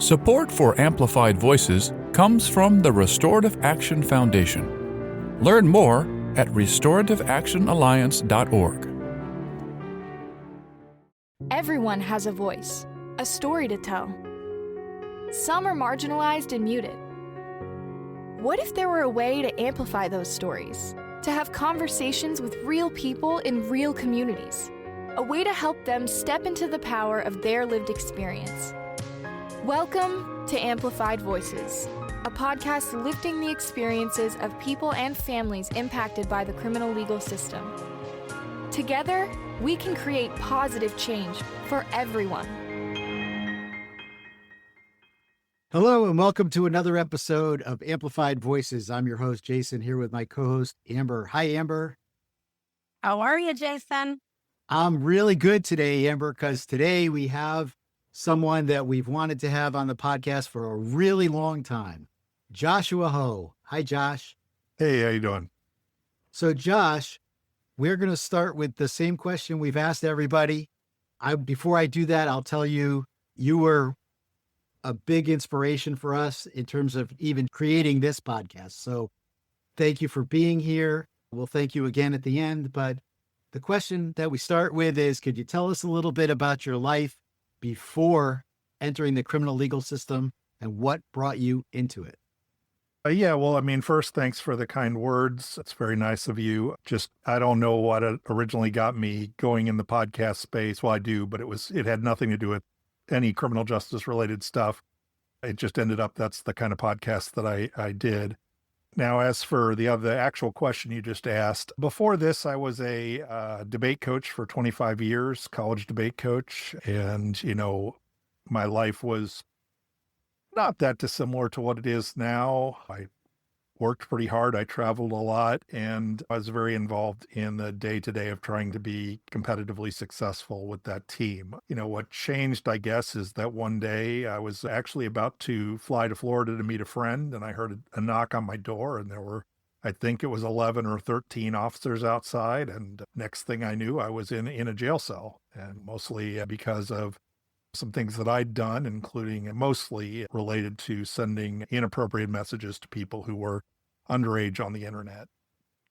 Support for Amplified Voices comes from the Restorative Action Foundation. Learn more at restorativectionalliance.org. Everyone has a voice, a story to tell. Some are marginalized and muted. What if there were a way to amplify those stories? To have conversations with real people in real communities? A way to help them step into the power of their lived experience. Welcome to Amplified Voices, a podcast lifting the experiences of people and families impacted by the criminal legal system. Together, we can create positive change for everyone. Hello and welcome to another episode of Amplified Voices. I'm your host, Jason, here with my co-host, Amber. Hi, Amber. How are you, Jason? I'm really good today, Amber, because today we have someone that we've wanted to have on the podcast for a really long time, Joshua Ho. Hi, Josh. Hey, how you doing? So, Josh, we're going to start with the same question we've asked everybody. Before I do that, I'll tell you, you were a big inspiration for us in terms of even creating this podcast. So thank you for being here. We'll thank you again at the end. But the question that we start with is, could you tell us a little bit about your life before entering the criminal legal system and what brought you into it? First, thanks for the kind words. It's very nice of you. I don't know what originally got me going in the podcast space. Well, I do, but it had nothing to do with any criminal justice related stuff. It just ended up, that's the kind of podcast that I did. Now, as for the actual question you just asked, before this, I was a debate coach for 25 years, college debate coach. And, my life was not that dissimilar to what it is now. I worked pretty hard. I traveled a lot, and I was very involved in the day-to-day of trying to be competitively successful with that team. What changed, I guess, is that one day I was actually about to fly to Florida to meet a friend, and I heard a knock on my door, and there were, I think it was 11 or 13 officers outside. And next thing I knew, I was in a jail cell, and mostly because of some things that I'd done, including mostly related to sending inappropriate messages to people who were underage on the internet.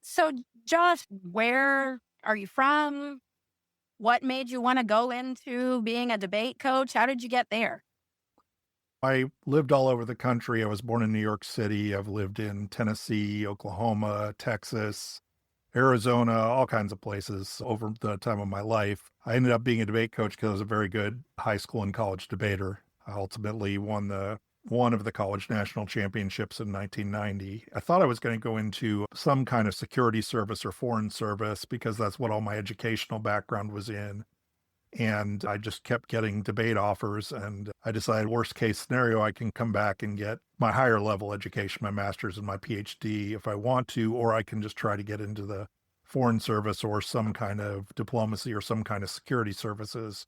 So, Josh, where are you from? What made you want to go into being a debate coach? How did you get there? I lived all over the country. I was born in New York City. I've lived in Tennessee, Oklahoma, Texas, Arizona, all kinds of places over the time of my life. I ended up being a debate coach because I was a very good high school and college debater. I ultimately won one of the college national championships in 1990. I thought I was going to go into some kind of security service or foreign service because that's what all my educational background was in. And I just kept getting debate offers, and I decided worst case scenario, I can come back and get my higher level education, my master's and my PhD if I want to, or I can just try to get into the foreign service or some kind of diplomacy or some kind of security services.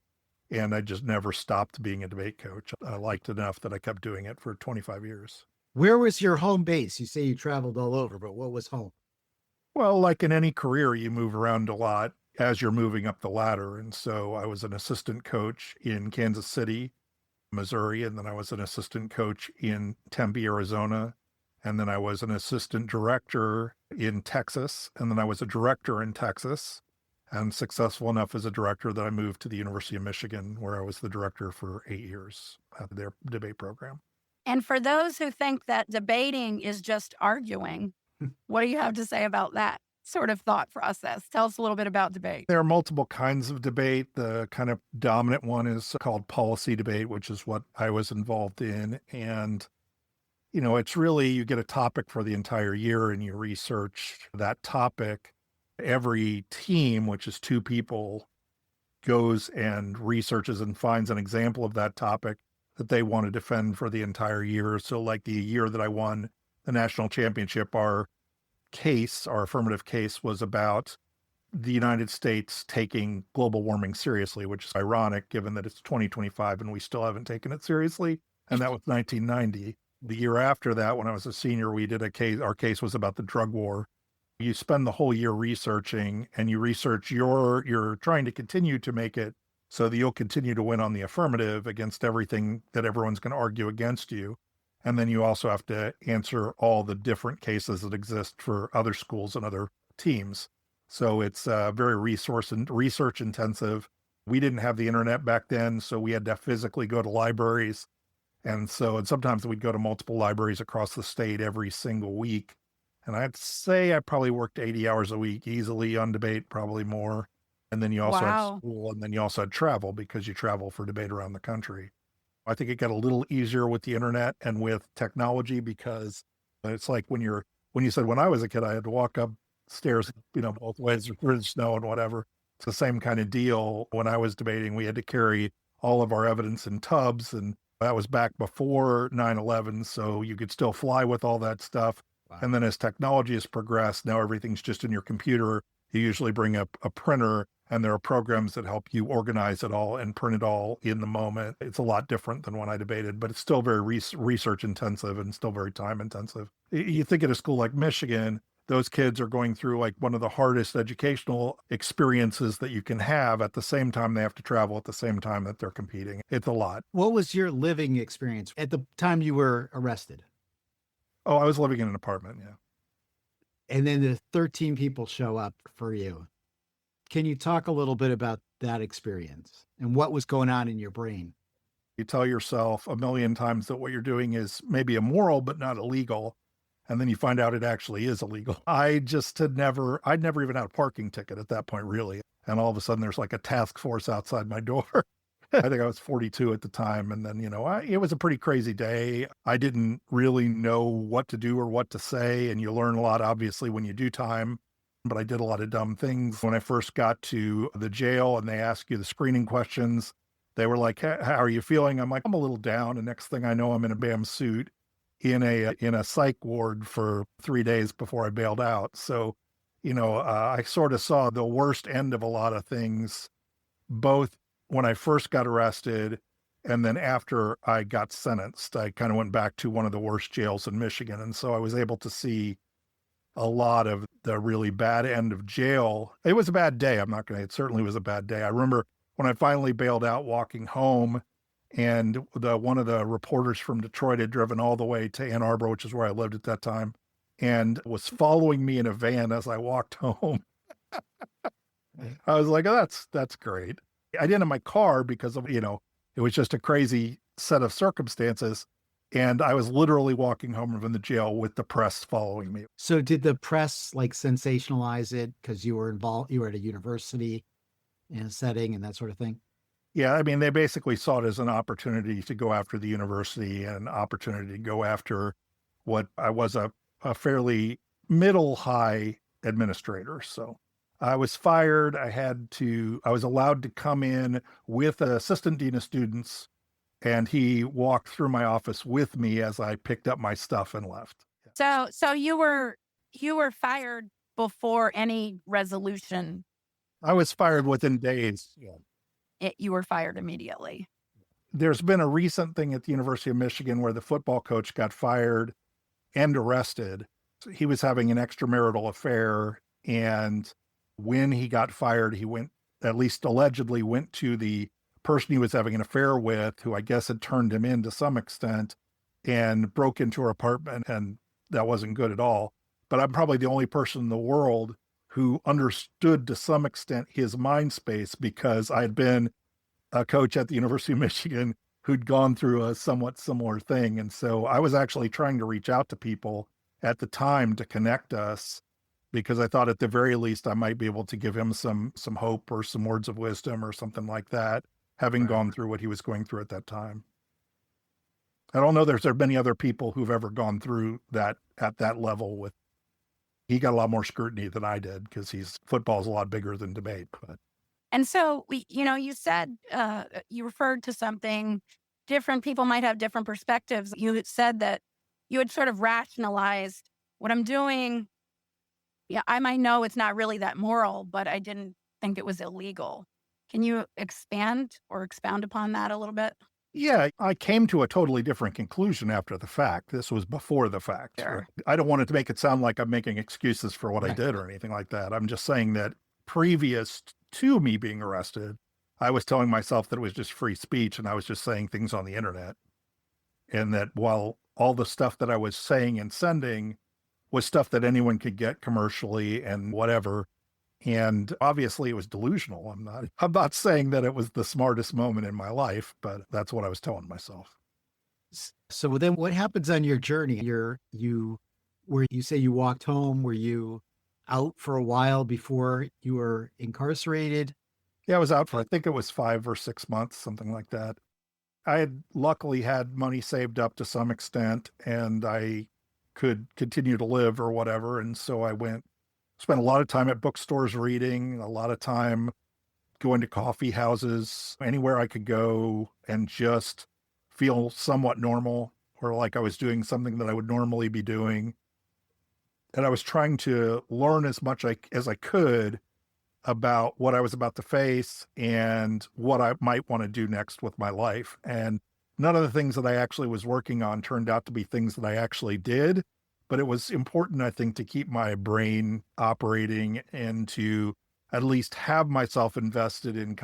And I just never stopped being a debate coach. I liked it enough that I kept doing it for 25 years. Where was your home base? You say you traveled all over, but what was home? Well, like in any career, you move around a lot as you're moving up the ladder. And so I was an assistant coach in Kansas City, Missouri, and then I was an assistant coach in Tempe, Arizona, and then I was an assistant director in Texas, and then I was a director in Texas, and successful enough as a director that I moved to the University of Michigan, where I was the director for 8 years at their debate program. And for those who think that debating is just arguing, what do you have to say about that sort of thought process? Tell us a little bit about debate. There are multiple kinds of debate. The kind of dominant one is called policy debate, which is what I was involved in. And, it's really, you get a topic for the entire year and you research that topic. Every team, which is 2 people, goes and researches and finds an example of that topic that they want to defend for the entire year. So like the year that I won the national championship, our affirmative case was about the United States taking global warming seriously, which is ironic given that it's 2025 and we still haven't taken it seriously. And that was 1990. The year after that, when I was a senior, we did a case. Our case was about the drug war. You spend the whole year researching, and you research you're trying to continue to make it so that you'll continue to win on the affirmative against everything that everyone's going to argue against you. And then you also have to answer all the different cases that exist for other schools and other teams. So it's very research intensive. We didn't have the internet back then, so we had to physically go to libraries. And sometimes we'd go to multiple libraries across the state every single week. And I'd say I probably worked 80 hours a week easily on debate, probably more. And then you also had Wow. school, and then you also had travel because you travel for debate around the country. I think it got a little easier with the internet and with technology, because it's like when you said when I was a kid, I had to walk upstairs, both ways through the snow and whatever. It's the same kind of deal. When I was debating, we had to carry all of our evidence in tubs, and that was back before 9/11. So you could still fly with all that stuff. Wow. And then as technology has progressed, now everything's just in your computer. You usually bring up a printer, and there are programs that help you organize it all and print it all in the moment. It's a lot different than when I debated, but it's still very research intensive and still very time intensive. You think at a school like Michigan, those kids are going through like one of the hardest educational experiences that you can have. At the same time, they have to travel at the same time that they're competing. It's a lot. What was your living experience at the time you were arrested? Oh, I was living in an apartment. Yeah. And then the 13 people show up for you. Can you talk a little bit about that experience and what was going on in your brain? You tell yourself a million times that what you're doing is maybe immoral, but not illegal. And then you find out it actually is illegal. I'd never even had a parking ticket at that point, really. And all of a sudden there's like a task force outside my door. I think I was 42 at the time. And then, it was a pretty crazy day. I didn't really know what to do or what to say. And you learn a lot, obviously, when you do time. But I did a lot of dumb things. When I first got to the jail and they ask you the screening questions, they were like, how are you feeling? I'm like, I'm a little down. And next thing I know, I'm in a BAM suit in a psych ward for 3 days before I bailed out. So, I sort of saw the worst end of a lot of things, both when I first got arrested and then after I got sentenced. I kind of went back to one of the worst jails in Michigan. And so I was able to see a lot of the really bad end of jail. It was a bad day. It certainly was a bad day. I remember when I finally bailed out, walking home, and one of the reporters from Detroit had driven all the way to Ann Arbor, which is where I lived at that time, and was following me in a van as I walked home. I was like, oh, that's great. I didn't have my car because of, it was just a crazy set of circumstances. And I was literally walking home from the jail with the press following me. So did the press sensationalize it because you were involved, you were at a university in a setting and that sort of thing? Yeah, I mean, they basically saw it as an opportunity to go after the university and an opportunity to go after what I was a fairly middle-high administrator. So I was fired. I was allowed to come in with an assistant dean of students, and he walked through my office with me as I picked up my stuff and left. So you were fired before any resolution. I was fired within days. Yeah. You were fired immediately. There's been a recent thing at the University of Michigan where the football coach got fired and arrested. He was having an extramarital affair, and when he got fired, he went, at least allegedly, went to the person he was having an affair with, who I guess had turned him in to some extent, and broke into her apartment, and that wasn't good at all. But I'm probably the only person in the world who understood to some extent his mind space, because I had been a coach at the University of Michigan who'd gone through a somewhat similar thing. And so I was actually trying to reach out to people at the time to connect us, because I thought at the very least I might be able to give him some hope or some words of wisdom or something like that, having gone through what he was going through at that time. I don't know there's many other people who've ever gone through that at that level. He got a lot more scrutiny than I did, because football's a lot bigger than debate. But. And so you said, you referred to something different. People might have different perspectives. You had said that you had sort of rationalized what I'm doing. Yeah, I might know it's not really that moral, but I didn't think it was illegal. Can you expound upon that a little bit? Yeah, I came to a totally different conclusion after the fact. This was before the fact. Sure. I don't want it to make it sound like I'm making excuses for what I did or anything like that. I'm just saying that previous to me being arrested, I was telling myself that it was just free speech and I was just saying things on the internet. And that while all the stuff that I was saying and sending was stuff that anyone could get commercially and whatever. And obviously it was delusional. I'm not saying that it was the smartest moment in my life, but that's what I was telling myself. So then what happens on your journey? Where you say you walked home, were you out for a while before you were incarcerated? Yeah, I was out for, I think it was 5 or 6 months, something like that. I had luckily had money saved up to some extent and I could continue to live or whatever. And so I spent a lot of time at bookstores reading, a lot of time going to coffee houses, anywhere I could go and just feel somewhat normal or like I was doing something that I would normally be doing. And I was trying to learn as much as I could about what I was about to face and what I might want to do next with my life. And none of the things that I actually was working on turned out to be things that I actually did. But it was important, I think, to keep my brain operating and to at least have myself invested in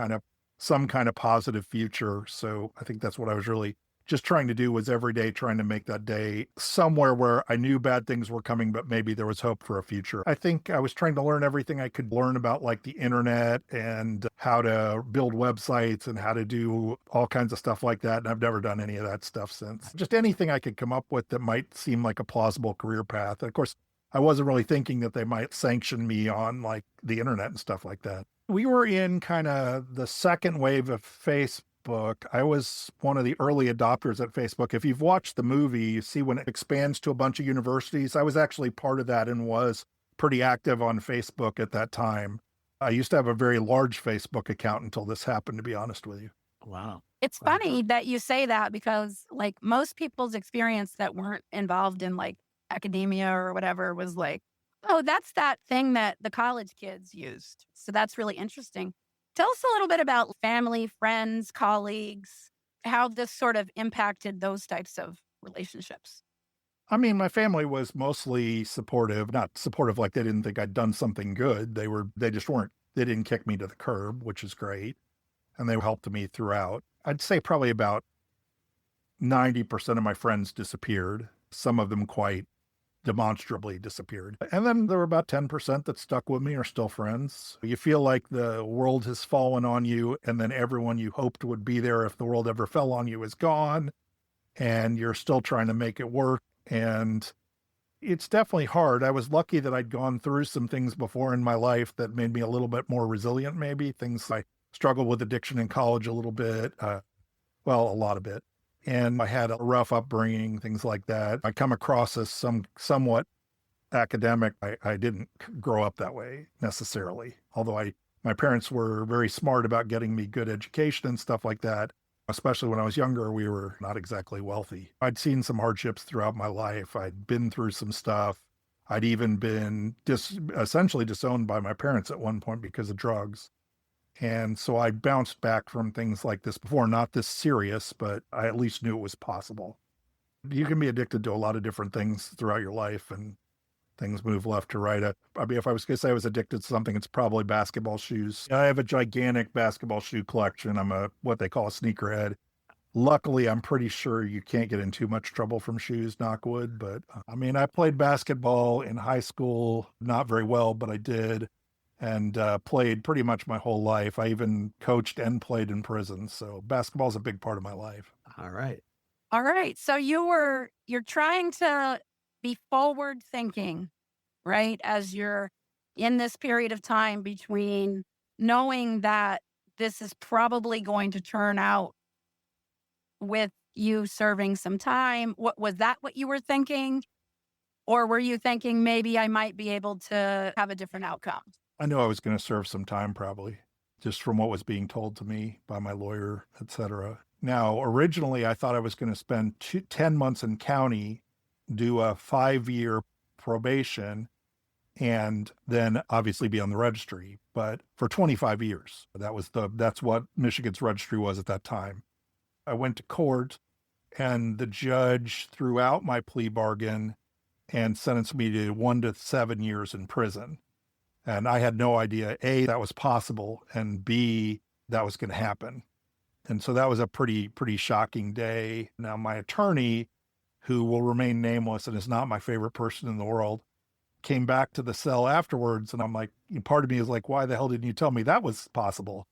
some kind of positive future. So I think that's what I was really just trying to do, was every day trying to make that day somewhere where I knew bad things were coming, but maybe there was hope for a future. I think I was trying to learn everything I could learn about like the internet and how to build websites and how to do all kinds of stuff like that. And I've never done any of that stuff since. Just anything I could come up with that might seem like a plausible career path. And of course, I wasn't really thinking that they might sanction me on like the internet and stuff like that. We were in kind of the second wave of Facebook. I was one of the early adopters at Facebook. If you've watched the movie, you see when it expands to a bunch of universities. I was actually part of that and was pretty active on Facebook at that time. I used to have a very large Facebook account until this happened, to be honest with you. Wow. It's funny that you say that because like most people's experience that weren't involved in like academia or whatever was like, oh, that's that thing that the college kids used. So that's really interesting. Tell us a little bit about family, friends, colleagues, how this sort of impacted those types of relationships. I mean, my family was mostly supportive, not supportive like they didn't think I'd done something good. They just weren't, they didn't kick me to the curb, which is great. And they helped me throughout. I'd say probably about 90% of my friends disappeared, some of them quite demonstrably disappeared. And then there were about 10% that stuck with me are still friends. You feel like the world has fallen on you, and then everyone you hoped would be there if the world ever fell on you is gone, and you're still trying to make it work. And it's definitely hard. I was lucky that I'd gone through some things before in my life that made me a little bit more resilient, maybe. Things I struggled with addiction in college a little bit, a lot of it. And I had a rough upbringing, things like that. I come across as somewhat academic. I didn't grow up that way necessarily, although my parents were very smart about getting me good education and stuff like that. Especially when I was younger, we were not exactly wealthy. I'd seen some hardships throughout my life. I'd been through some stuff. I'd even been essentially disowned by my parents at one point because of drugs. And so I bounced back from things like this before, not this serious, but I at least knew it was possible. You can be addicted to a lot of different things throughout your life and things move left to right. I mean, if I was going to say I was addicted to something, it's probably basketball shoes. I have a gigantic basketball shoe collection. I'm what they call a sneakerhead. Luckily, I'm pretty sure you can't get in too much trouble from shoes, knock wood. But I mean, I played basketball in high school, not very well, but I did. And played pretty much my whole life. I even coached and played in prison. So basketball is a big part of my life. All right. All right. So you're trying to be forward thinking, right? As you're in this period of time between knowing that this is probably going to turn out with you serving some time. Was that what you were thinking? Or were you thinking maybe I might be able to have a different outcome? I knew I was going to serve some time probably, just from what was being told to me by my lawyer, etc. Now, originally, I thought I was going to spend 10 months in county, do a 5-year probation, and then obviously be on the registry. But for 25 years, that's what Michigan's registry was at that time. I went to court, and the judge threw out my plea bargain and sentenced me to 1 to 7 years in prison. And I had no idea, A, that was possible, and B, that was going to happen. And so that was a pretty shocking day. Now, my attorney, who will remain nameless and is not my favorite person in the world, came back to the cell afterwards. And I'm like, part of me is like, why the hell didn't you tell me that was possible?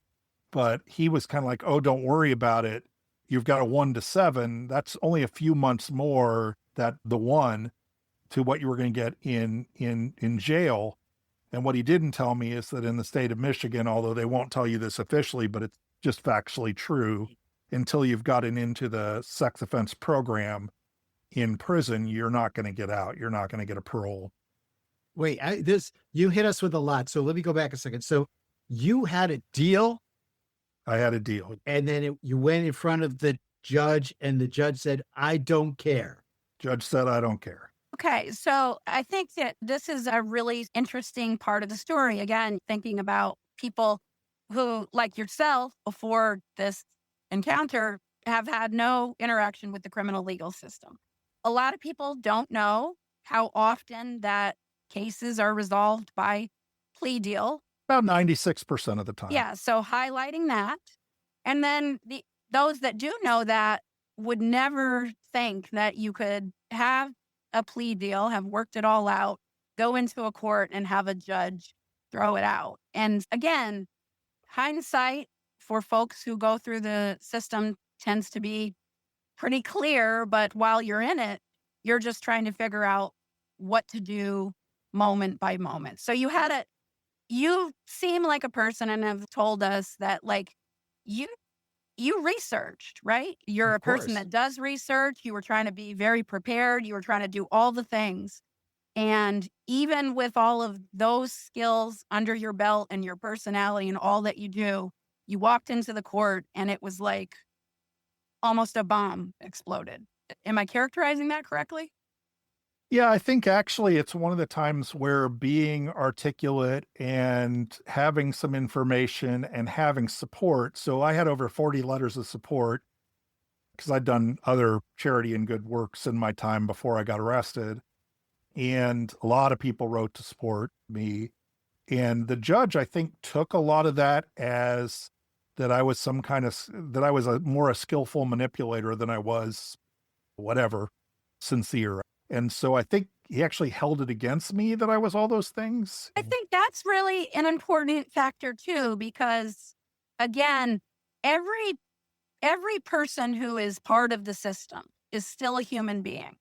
But he was kind of like, oh, don't worry about it. You've got a 1 to 7. That's only a few months more that the 1 to what you were going to get in jail. And what he didn't tell me is that in the state of Michigan, although they won't tell you this officially, but it's just factually true, until you've gotten into the sex offense program in prison, you're not going to get out. You're not going to get a parole. Wait, you hit us with a lot. So let me go back a second. So you had a deal, I had a deal. and then you went in front of the judge, and the judge said, I don't care. Judge said, I don't care. Okay, so I think that this is a really interesting part of the story. Again, thinking about people who, like yourself, before this encounter, have had no interaction with the criminal legal system. A lot of people don't know how often that cases are resolved by plea deal. About 96% of the time. Yeah, so highlighting that. And then those that do know that would never think that you could have a plea deal, have worked it all out, go into a court and have a judge throw it out. And again, hindsight for folks who go through the system tends to be pretty clear, but while you're in it, you're just trying to figure out what to do moment by moment. So you seem like a person and have told us that like you researched, right? You're a person that does research. You were trying to be very prepared. You were trying to do all the things. And even with all of those skills under your belt and your personality and all that you do, you walked into the court and it was like almost a bomb exploded. Am I characterizing that correctly? Yeah, I think actually it's one of the times where being articulate and having some information and having support. So I had over 40 letters of support because I'd done other charity and good works in my time before I got arrested. And a lot of people wrote to support me. And the judge, I think, took a lot of that as that I was more a skillful manipulator than I was sincere. And so I think he actually held it against me that I was all those things. I think that's really an important factor too, because again, every person who is part of the system is still a human being.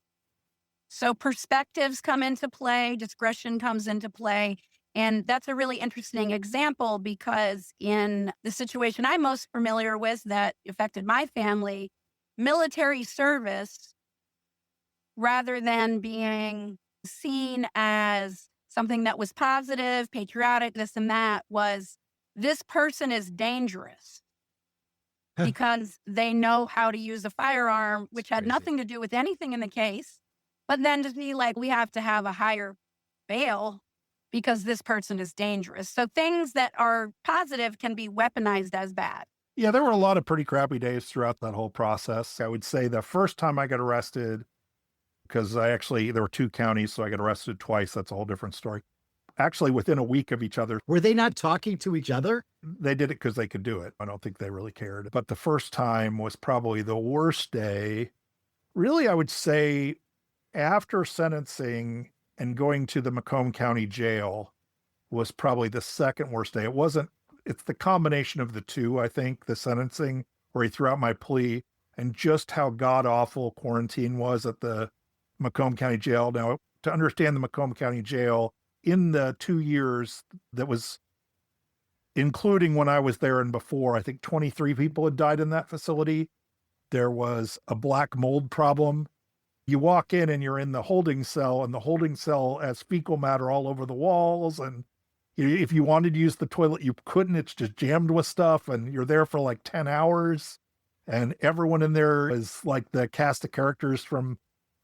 So perspectives come into play, discretion comes into play. And that's a really interesting example because in the situation I'm most familiar with that affected my family, military service, rather than being seen as something that was positive, patriotic, this and that, was this person is dangerous because they know how to use a firearm, which had nothing to do with anything in the case. But then to be like, we have to have a higher bail because this person is dangerous. So things that are positive can be weaponized as bad. Yeah, there were a lot of pretty crappy days throughout that whole process. I would say the first time I got arrested, because there were 2 counties, so I got arrested twice. That's a whole different story. Actually, within a week of each other. Were they not talking to each other? They did it because they could do it. I don't think they really cared. But the first time was probably the worst day. Really, I would say after sentencing and going to the Macomb County Jail was probably the second worst day. It's the combination of the two, I think, the sentencing where he threw out my plea and just how god-awful quarantine was at the Macomb County Jail. Now, to understand the Macomb County Jail, in the 2 years that was, including when I was there and before, I think 23 people had died in that facility. There was a black mold problem. You walk in and you're in the holding cell, and the holding cell has fecal matter all over the walls. And if you wanted to use the toilet, you couldn't. It's just jammed with stuff, and you're there for like 10 hours. And everyone in there is like the cast of characters from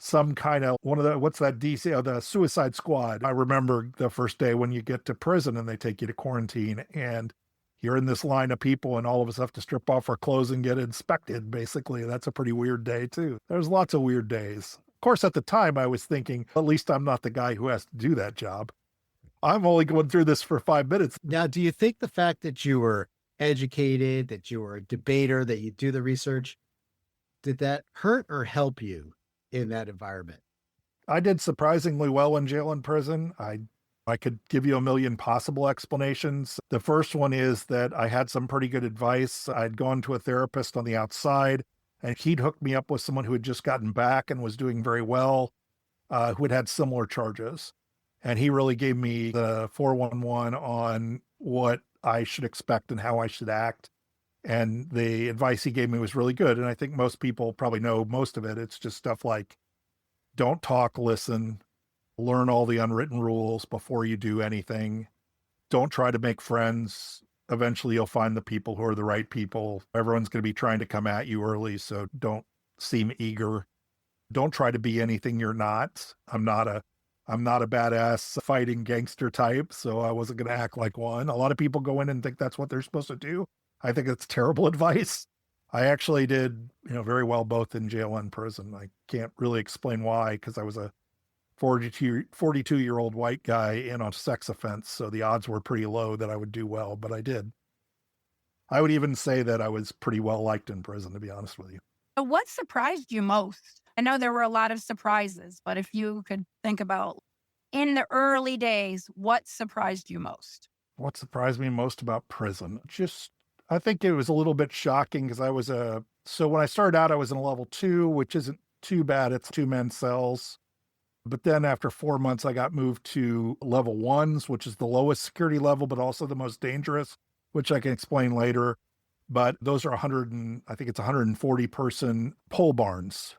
some kind of the Suicide Squad. I remember the first day when you get to prison and they take you to quarantine and you're in this line of people and all of us have to strip off our clothes and get inspected, basically. That's a pretty weird day too. There's lots of weird days. Of course, at the time I was thinking, at least I'm not the guy who has to do that job. I'm only going through this for 5 minutes. Now, do you think the fact that you were educated, that you were a debater, that you do the research. Did that hurt or help you in that environment? I did surprisingly well in jail and prison. I could give you a million possible explanations. The first one is that I had some pretty good advice. I'd gone to a therapist on the outside, and he'd hooked me up with someone who had just gotten back and was doing very well, who had had similar charges. And he really gave me the 411 on what I should expect and how I should act. And the advice he gave me was really good. And I think most people probably know most of it. It's just stuff like don't talk, listen, learn all the unwritten rules before you do anything. Don't try to make friends. Eventually you'll find the people who are the right people. Everyone's going to be trying to come at you early, so don't seem eager. Don't try to be anything you're not. I'm not a badass fighting gangster type, so I wasn't going to act like one. A lot of people go in and think that's what they're supposed to do. I think it's terrible advice. I actually did, very well both in jail and prison. I can't really explain why, because I was a 42-year-old white guy in a sex offense, so the odds were pretty low that I would do well, but I did. I would even say that I was pretty well liked in prison, to be honest with you. What surprised you most? I know there were a lot of surprises, but if you could think about in the early days, what surprised you most? What surprised me most about prison? I think it was a little bit shocking because so when I started out, I was in a level 2, which isn't too bad. It's 2-man cells. But then after 4 months, I got moved to level 1s, which is the lowest security level, but also the most dangerous, which I can explain later. But those are 140 person pole barns.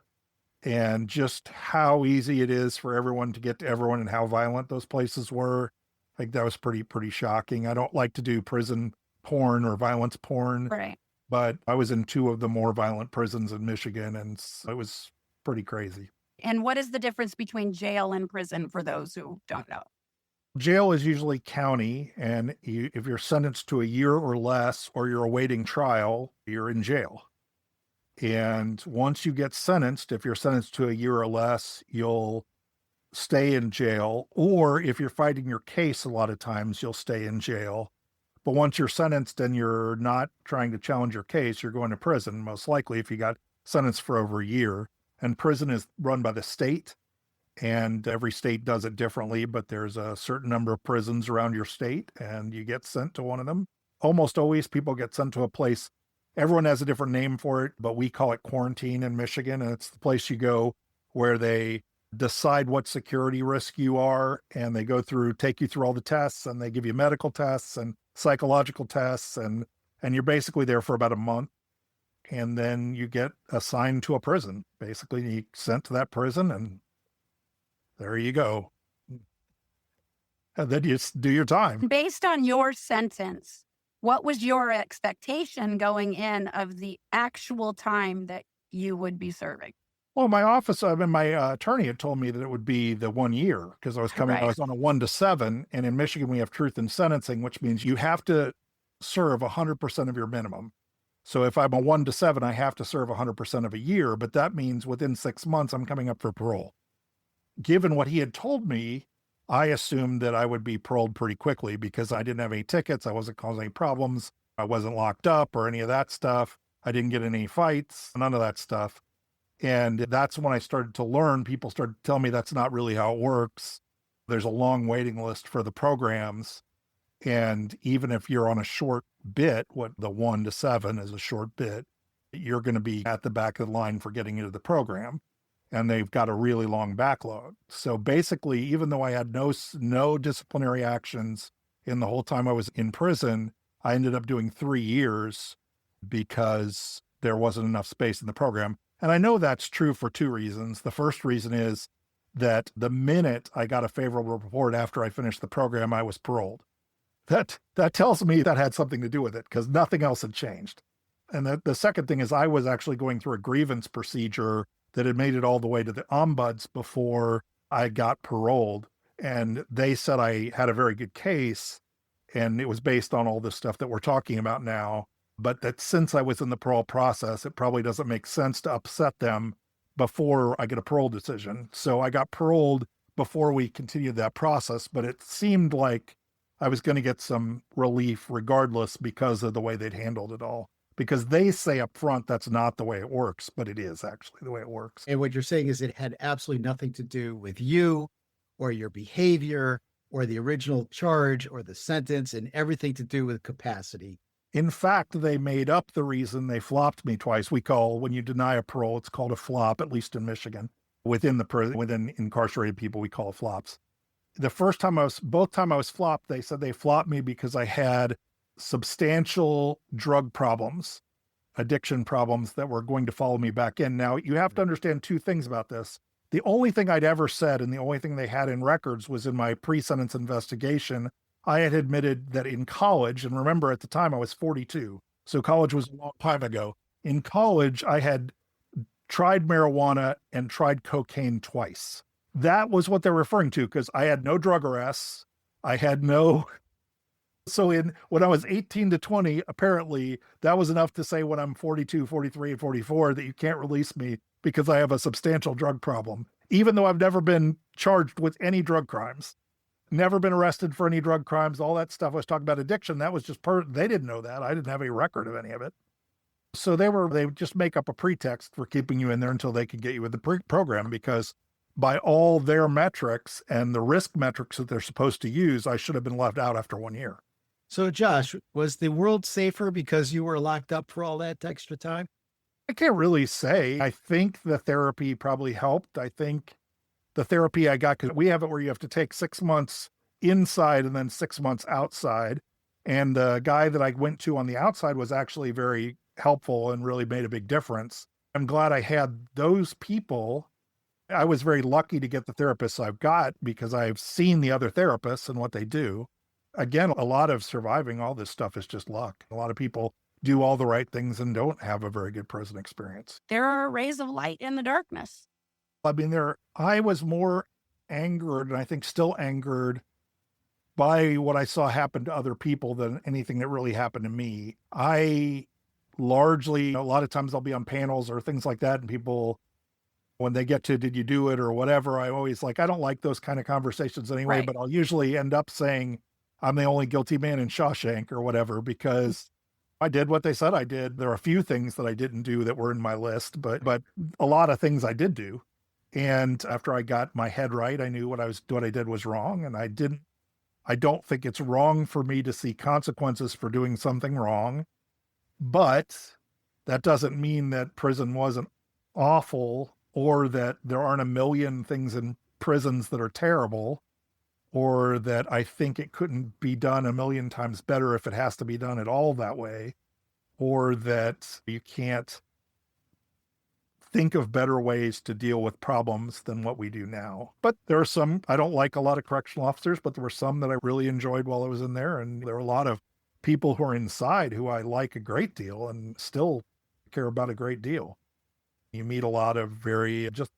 And just how easy it is for everyone to get to everyone and how violent those places were. I think that was pretty shocking. I don't like to do prison porn or violence porn. Right. But I was in 2 of the more violent prisons in Michigan, and it was pretty crazy. And what is the difference between jail and prison for those who don't know? Jail is usually county, and if you're sentenced to a year or less, or you're awaiting trial, you're in jail. And once you get sentenced, if you're sentenced to a year or less, you'll stay in jail. Or if you're fighting your case, a lot of times you'll stay in jail. But once you're sentenced and you're not trying to challenge your case, you're going to prison, most likely if you got sentenced for over a year. And prison is run by the state, and every state does it differently, but there's a certain number of prisons around your state, and you get sent to one of them. Almost always people get sent to a place. Everyone has a different name for it, but we call it quarantine in Michigan, and it's the place you go where they decide what security risk you are, and they take you through all the tests, and they give you medical tests and psychological tests, and you're basically there for about a month. And then you get assigned to a prison. Basically, you sent to that prison, and there you go. And then you do your time. Based on your sentence, what was your expectation going in of the actual time that you would be serving? Well, my attorney had told me that it would be the 1 year because I was Right. I was on a 1 to 7. And in Michigan, we have truth in sentencing, which means you have to serve 100% of your minimum. So if I'm a 1 to 7, I have to serve 100% of a year, but that means within 6 months, I'm coming up for parole. Given what he had told me, I assumed that I would be paroled pretty quickly because I didn't have any tickets. I wasn't causing any problems. I wasn't locked up or any of that stuff. I didn't get in any fights, none of that stuff. And that's when I started to learn. People started to tell me that's not really how it works. There's a long waiting list for the programs. And even if you're on a short bit, what the 1 to 7 is a short bit, you're going to be at the back of the line for getting into the program. And they've got a really long backlog. So basically, even though I had no disciplinary actions in the whole time I was in prison, I ended up doing 3 years because there wasn't enough space in the program. And I know that's true for 2 reasons. The first reason is that the minute I got a favorable report after I finished the program, I was paroled. That tells me that had something to do with it because nothing else had changed. And the second thing is I was actually going through a grievance procedure that had made it all the way to the ombuds before I got paroled. And they said I had a very good case, and it was based on all this stuff that we're talking about now. But that since I was in the parole process, it probably doesn't make sense to upset them before I get a parole decision. So I got paroled before we continued that process, but it seemed like I was going to get some relief regardless because of the way they'd handled it all. Because they say up front that's not the way it works, but it is actually the way it works. And what you're saying is it had absolutely nothing to do with you or your behavior or the original charge or the sentence, and everything to do with capacity. In fact, they made up the reason they flopped me twice. We call, when you deny a parole, it's called a flop, at least in Michigan. Within incarcerated people, we call it flops. Both time I was flopped, they said they flopped me because I had substantial drug problems, addiction problems that were going to follow me back in. Now, you have to understand two things about this. The only thing I'd ever said and the only thing they had in records was in my pre-sentence investigation. I had admitted that in college, and remember at the time I was 42, so college was a long time ago. In college, I had tried marijuana and tried cocaine twice. That was what they're referring to because I had no drug arrests. I had no. So when I was 18 to 20, apparently that was enough to say when I'm 42, 43, and 44 that you can't release me because I have a substantial drug problem, even though I've never been charged with any drug crimes, never been arrested for any drug crimes, all that stuff. I was talking about addiction. That was just they didn't know that. I didn't have any record of any of it. So they would just make up a pretext for keeping you in there until they could get you with the program, because by all their metrics and the risk metrics that they're supposed to use, I should have been left out after 1 year. So, Josh, was the world safer because you were locked up for all that extra time? I can't really say. I think the therapy probably helped. I think the therapy I got, because we have it where you have to take 6 months inside and then 6 months outside. And the guy that I went to on the outside was actually very helpful and really made a big difference. I'm glad I had those people. I was very lucky to get the therapists I've got because I've seen the other therapists and what they do. Again, a lot of surviving all this stuff is just luck. A lot of people do all the right things and don't have a very good prison experience. There are rays of light in the darkness. I mean, I was more angered, and I think still angered, by what I saw happen to other people than anything that really happened to me. I largely, a lot of times I'll be on panels or things like that, and people, when they get to, did you do it or whatever, I always I don't like those kind of conversations anyway, Right. But I'll usually end up saying, I'm the only guilty man in Shawshank or whatever, because I did what they said I did. There are a few things that I didn't do that were in my list, but a lot of things I did do. And after I got my head right, I knew what I did was wrong. And I don't think it's wrong for me to see consequences for doing something wrong, but that doesn't mean that prison wasn't awful or that there aren't a million things in prisons that are terrible, or that I think it couldn't be done a million times better if it has to be done at all that way, or that you can't think of better ways to deal with problems than what we do now. But there are some, I don't like a lot of correctional officers, but there were some that I really enjoyed while I was in there. And there are a lot of people who are inside who I like a great deal and still care about a great deal. You meet a lot of very just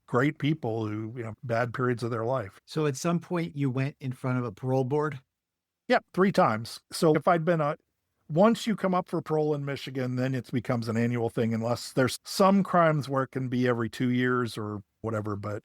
great people who, bad periods of their life. So at some point you went in front of a parole board? Yeah, 3 times. So if I'd been once you come up for parole in Michigan, then it becomes an annual thing, unless there's some crimes where it can be every 2 years or whatever, but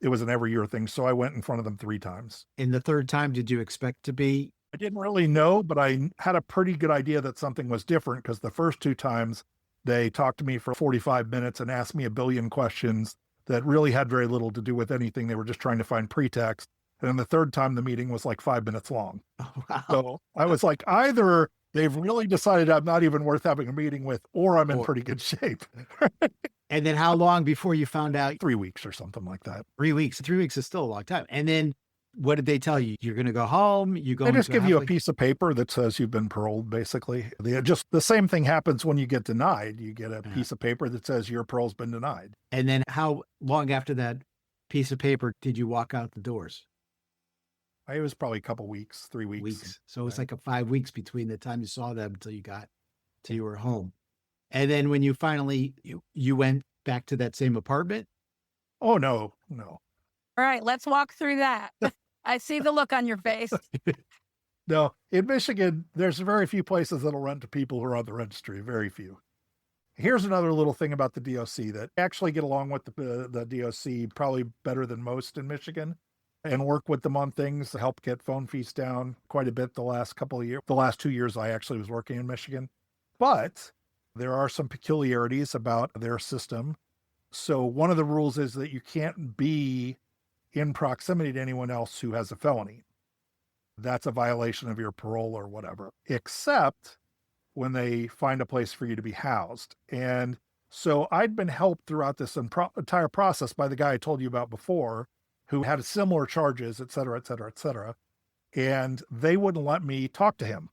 it was an every year thing. So I went in front of them 3 times. And the third time, did you expect to be? I didn't really know, but I had a pretty good idea that something was different, because the first 2 times they talked to me for 45 minutes and asked me a billion questions that really had very little to do with anything. They were just trying to find pretext. And then the third time the meeting was 5 minutes long. Oh, wow. So I was like, either they've really decided I'm not even worth having a meeting with, or I'm in pretty good shape. And then how long before you found out? 3 weeks or something like that. 3 weeks. 3 weeks is still a long time. And then what did they tell you? You're going to go home? You go? They just give you a piece of paper that says you've been paroled, basically. The same thing happens when you get denied. You get a piece of paper that says your parole's been denied. And then how long after that piece of paper did you walk out the doors? It was probably a couple weeks, 3 weeks. So it's like 5 weeks between the time you saw them until you were home. And then when you finally, you went back to that same apartment? Oh, no. All right, let's walk through that. I see the look on your face. No, in Michigan, there's very few places that'll rent to people who are on the registry, very few. Here's another little thing about the DOC that I actually get along with the DOC probably better than most in Michigan. and work with them on things to help get phone fees down quite a bit the last couple of years. The last 2 years I actually was working in Michigan. But there are some peculiarities about their system. So one of the rules is that you can't be in proximity to anyone else who has a felony. That's a violation of your parole or whatever, except when they find a place for you to be housed. And so I'd been helped throughout this entire process by the guy I told you about before, who had similar charges, et cetera, et cetera, et cetera. And they wouldn't let me talk to him.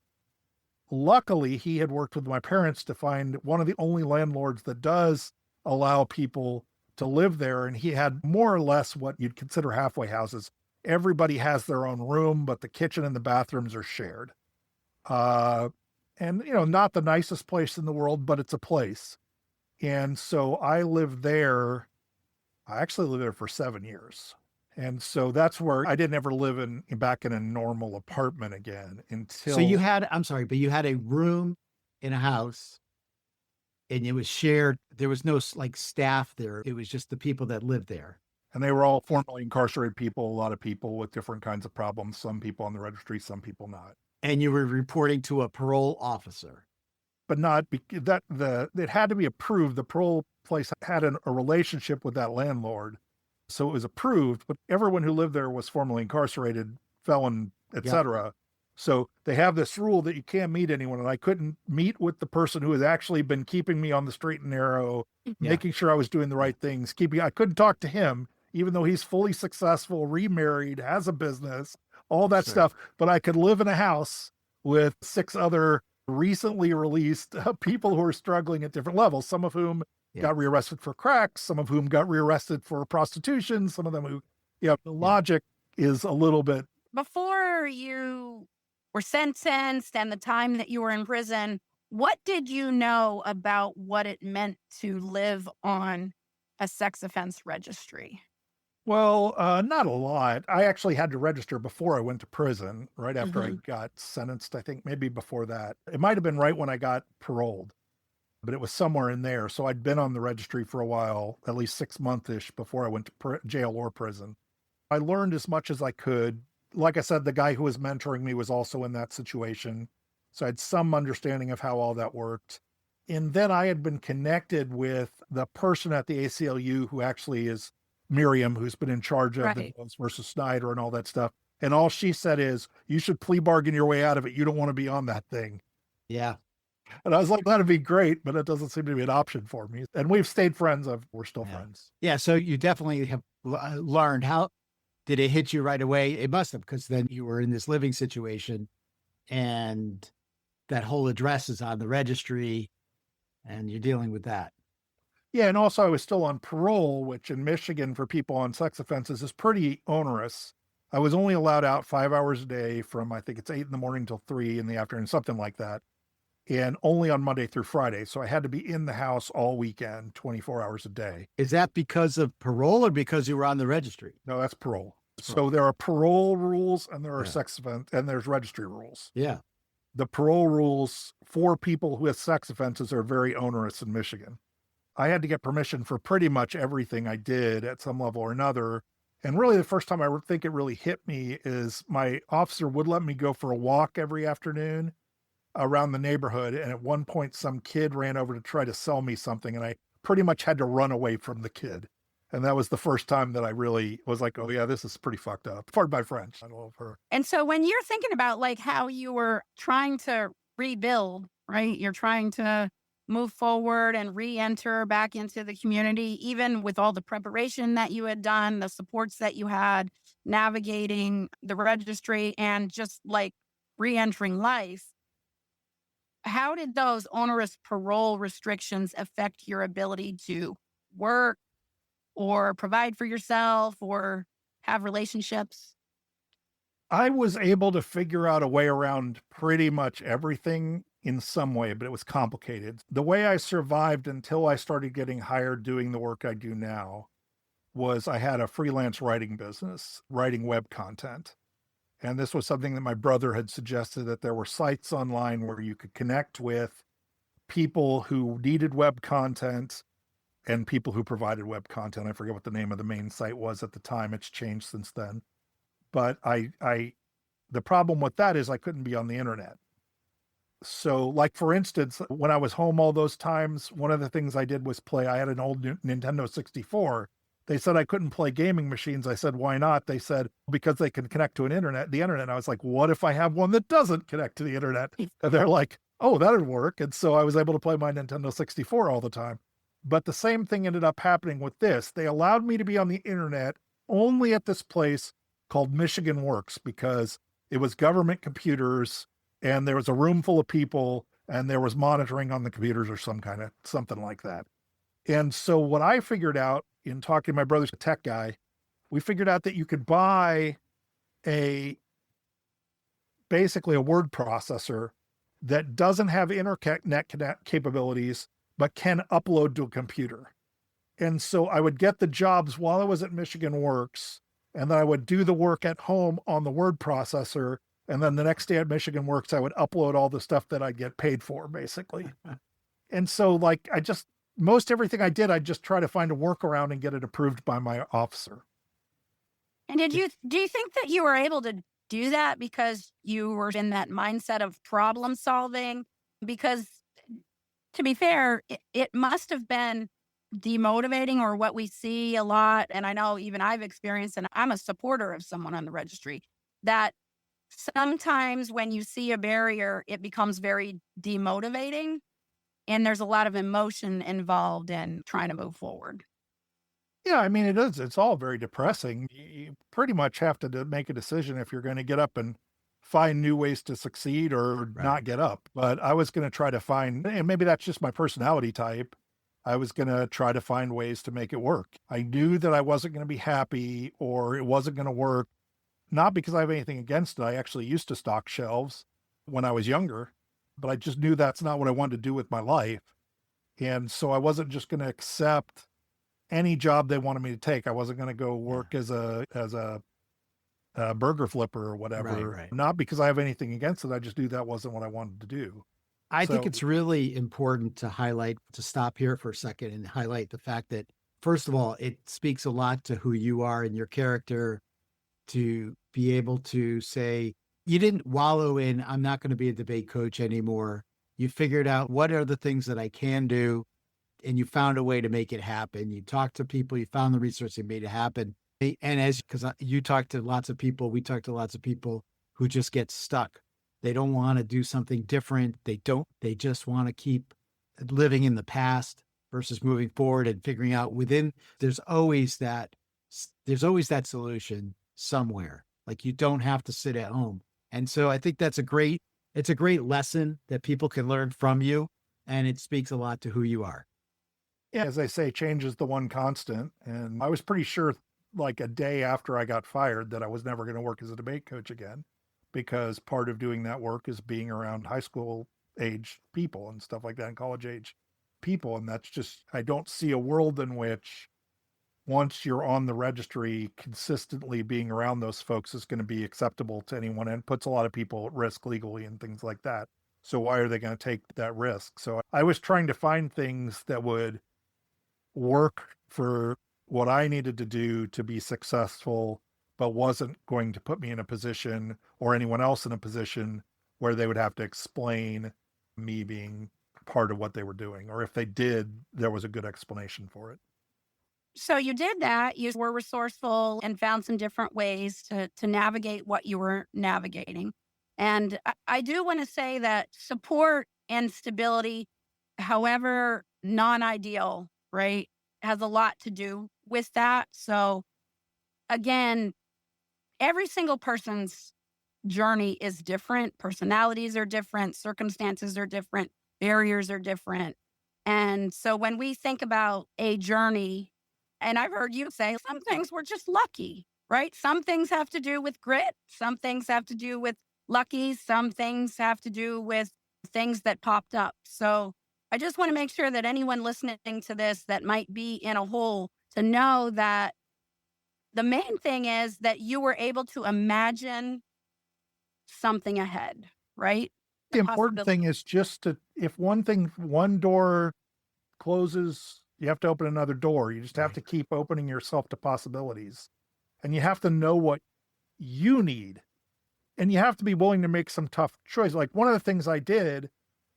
Luckily, he had worked with my parents to find one of the only landlords that does allow people to live there. And he had more or less what you'd consider halfway houses. Everybody has their own room, but the kitchen and the bathrooms are shared. And, not the nicest place in the world, but it's a place. And so I lived there. I actually lived there for 7 years. And so that's where I didn't ever live back in a normal apartment again until. So I'm sorry, but you had a room in a house and it was shared. There was no like staff there. It was just the people that lived there. And they were all formerly incarcerated people, a lot of people with different kinds of problems, some people on the registry, some people not. And you were reporting to a parole officer. But not it had to be approved. The parole place had a relationship with that landlord. So it was approved, but everyone who lived there was formerly incarcerated, felon, etc. So they have this rule that you can't meet anyone. And I couldn't meet with the person who has actually been keeping me on the straight and narrow, making sure I was doing the right things, I couldn't talk to him, even though he's fully successful, remarried, has a business, all that stuff. But I could live in a house with 6 other recently released people who are struggling at different levels, some of whom got rearrested for crack, some of whom got rearrested for prostitution, some of them who, the logic is a little bit. Before you were sentenced and the time that you were in prison, what did you know about what it meant to live on a sex offense registry? Well, not a lot. I actually had to register before I went to prison, right after I got sentenced. I think maybe before that. It might have been right when I got paroled, but it was somewhere in there. So I'd been on the registry for a while, at least 6 months-ish before I went to jail or prison. I learned as much as I could. Like I said, the guy who was mentoring me was also in that situation. So I had some understanding of how all that worked. And then I had been connected with the person at the ACLU who actually is Miriam, who's been in charge of the Jones versus Snyder and all that stuff. And all she said is, you should plea bargain your way out of it. You don't want to be on that thing. Yeah. And I was like, that'd be great, but it doesn't seem to be an option for me. And we've stayed friends. We're still friends. Yeah. So you definitely have learned. How did it hit you right away? It must have, because then you were in this living situation and that whole address is on the registry and you're dealing with that. Yeah, and also I was still on parole, which in Michigan for people on sex offenses is pretty onerous. I was only allowed out 5 hours a day from, I think it's 8 in the morning till 3 in the afternoon, something like that. And only on Monday through Friday. So I had to be in the house all weekend, 24 hours a day. Is that because of parole or because you were on the registry? No, that's parole. So there are parole rules and there are sex offense and there's registry rules. Yeah. The parole rules for people who have sex offenses are very onerous in Michigan. I had to get permission for pretty much everything I did at some level or another. And really the first time I think it really hit me is my officer would let me go for a walk every afternoon around the neighborhood. And at one point, some kid ran over to try to sell me something. And I pretty much had to run away from the kid. And that was the first time that I really was like, oh yeah, this is pretty fucked up. Pardon my French. I love her. And so when you're thinking about like how you were trying to rebuild, right? You're trying to move forward and re-enter back into the community, even with all the preparation that you had done, the supports that you had, navigating the registry and just like re-entering life. How did those onerous parole restrictions affect your ability to work or provide for yourself or have relationships? I was able to figure out a way around pretty much everything in some way, but it was complicated. The way I survived until I started getting hired doing the work I do now was I had a freelance writing business, writing web content. And this was something that my brother had suggested, that there were sites online where you could connect with people who needed web content and people who provided web content. I forget what the name of the main site was at the time. It's changed since then. But the problem with that is I couldn't be on the internet. So, like, for instance, when I was home all those times, one of the things I did was I had an old Nintendo 64. They said I couldn't play gaming machines. I said, why not? They said, because they can connect to the internet. And I was like, what if I have one that doesn't connect to the internet? And they're like, oh, that'd work. And so I was able to play my Nintendo 64 all the time. But the same thing ended up happening with this. They allowed me to be on the internet only at this place called Michigan Works, because it was government computers and there was a room full of people and there was monitoring on the computers or something like that. And so what I figured out in talking to my brother's a tech guy, we figured out that you could buy basically a word processor that doesn't have internet capabilities, but can upload to a computer. And so I would get the jobs while I was at Michigan Works, and then I would do the work at home on the word processor. And then the next day at Michigan Works, I would upload all the stuff that I'd get paid for, basically. And so, like, most everything I did, I'd just try to find a workaround and get it approved by my officer. And do you think that you were able to do that because you were in that mindset of problem solving? Because, to be fair, it must have been demotivating, or what we see a lot. And I know even I've experienced, and I'm a supporter of someone on the registry, that sometimes when you see a barrier, it becomes very demotivating, and there's a lot of emotion involved in trying to move forward. Yeah, I mean, it is. It's all very depressing. You pretty much have to make a decision if you're going to get up and find new ways to succeed or not get up. But I was going to try to find, and maybe that's just my personality type, I was going to try to find ways to make it work. I knew that I wasn't going to be happy or it wasn't going to work, not because I have anything against it. I actually used to stock shelves when I was younger, but I just knew that's not what I wanted to do with my life. And so I wasn't just going to accept any job they wanted me to take. I wasn't going to go work as a burger flipper or whatever. Right. Not because I have anything against it. I just knew that wasn't what I wanted to do. I think it's really important to stop here for a second and highlight the fact that, first of all, it speaks a lot to who you are and your character to be able to say, you didn't wallow in, I'm not going to be a debate coach anymore. You figured out what are the things that I can do, and you found a way to make it happen. You talked to people, you found the resource, you made it happen. And because you talked to lots of people, we talked to lots of people who just get stuck. They don't want to do something different. They just want to keep living in the past versus moving forward and figuring out there's always that solution somewhere. Like, you don't have to sit at home. And so I think it's a great lesson that people can learn from you. And it speaks a lot to who you are. Yeah, as I say, change is the one constant. And I was pretty sure, like a day after I got fired, that I was never going to work as a debate coach again, because part of doing that work is being around high school age people and stuff like that, and college age people. And that's just, I don't see a world in which, once you're on the registry, consistently being around those folks is going to be acceptable to anyone, and puts a lot of people at risk legally and things like that. So why are they going to take that risk? So I was trying to find things that would work for what I needed to do to be successful, but wasn't going to put me in a position, or anyone else in a position, where they would have to explain me being part of what they were doing. Or if they did, there was a good explanation for it. So you did that. You were resourceful and found some different ways to navigate what you were navigating. And I do want to say that support and stability, however non-ideal, right, has a lot to do with that. So again, every single person's journey is different. Personalities are different. Circumstances are different. Barriers are different. And so when we think about a journey, and I've heard you say some things were just lucky, right? Some things have to do with grit. Some things have to do with lucky. Some things have to do with things that popped up. So I just want to make sure that anyone listening to this that might be in a hole, to know that the main thing is that you were able to imagine something ahead, right? The important thing is just if one door closes, you have to open another door. You just have to keep opening yourself to possibilities. And you have to know what you need. And you have to be willing to make some tough choices. Like one of the things I did